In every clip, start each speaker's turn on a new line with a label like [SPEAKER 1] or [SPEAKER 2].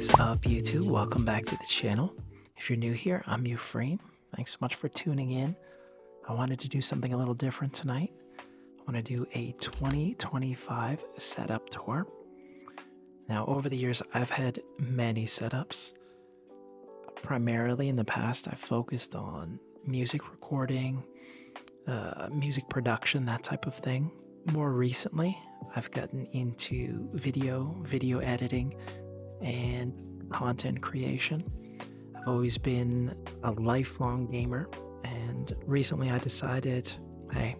[SPEAKER 1] is up, YouTube? Welcome back to the channel. If you're new here, I'm Euphrain. Thanks so much for tuning in. I wanted to do something a little different tonight. I want to do a 2025 setup tour. Now, over the years, I've had many setups. Primarily in the past, I've focused on music recording, music production, that type of thing. More recently, I've gotten into video editing, and content creation. I've always been a lifelong gamer, and recently I decided, hey,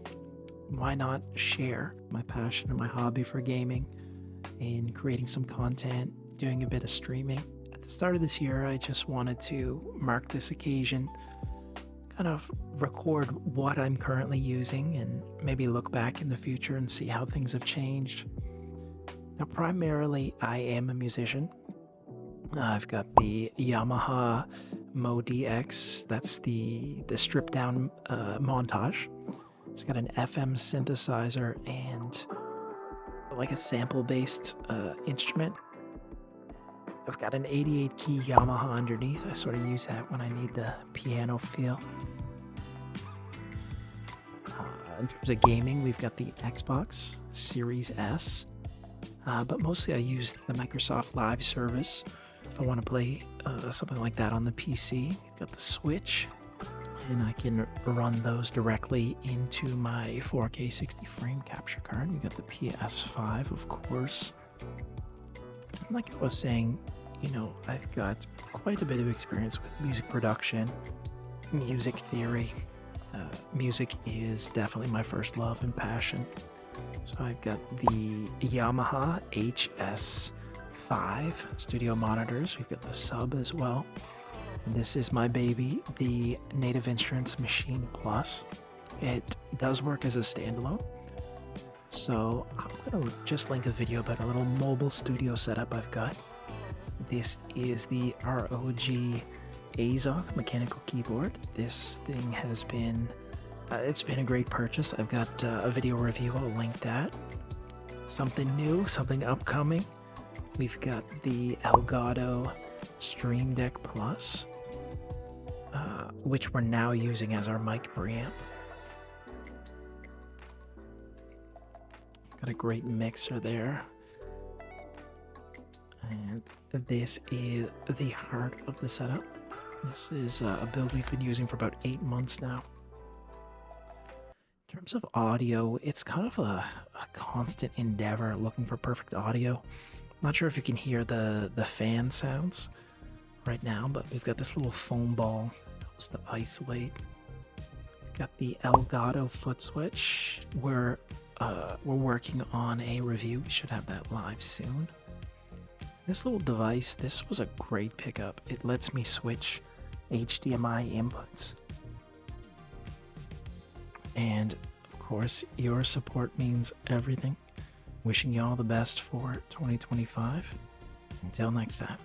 [SPEAKER 1] why not share my passion and my hobby for gaming in creating some content, doing a bit of streaming. At the start of this year, I just wanted to mark this occasion, kind of record what I'm currently using and maybe look back in the future and see how things have changed. Now, primarily, I am a musician. I've got the Yamaha Mo DX. That's the stripped down montage. It's got an FM synthesizer and like a sample-based instrument. I've got an 88 key Yamaha underneath. I sort of use that when I need the piano feel. In terms of gaming, we've got the Xbox Series S. But mostly I use the Microsoft Live service if I want to play something like that on the PC. We've got the Switch, and I can run those directly into my 4K 60 frame capture card. We've got the PS5, of course. Like I was saying, you know, I've got quite a bit of experience with music production, music theory. Music is definitely my first love and passion. So I've got the Yamaha HS5 studio monitors. We've got the sub as well. And this is my baby, the Native Instruments Machine Plus. It does work as a standalone. So I'm going to just link a video about a little mobile studio setup I've got. This is the ROG Azoth mechanical keyboard. This thing has been it's been a great purchase. I've got a video review, I'll link that. Something new, something upcoming. We've got the Elgato Stream Deck Plus, which we're now using as our mic preamp. Got a great mixer there. And this is the heart of the setup. This is a build we've been using for about 8 months now. In terms of audio, it's kind of a constant endeavor looking for perfect audio. I'm not sure if you can hear the fan sounds right now, but we've got this little foam ball helps to isolate. Got the Elgato foot switch. We're working on a review. We should have that live soon. This little device, this was a great pickup. It lets me switch HDMI inputs. And of course, your support means everything. Wishing you all the best for 2025. Until next time.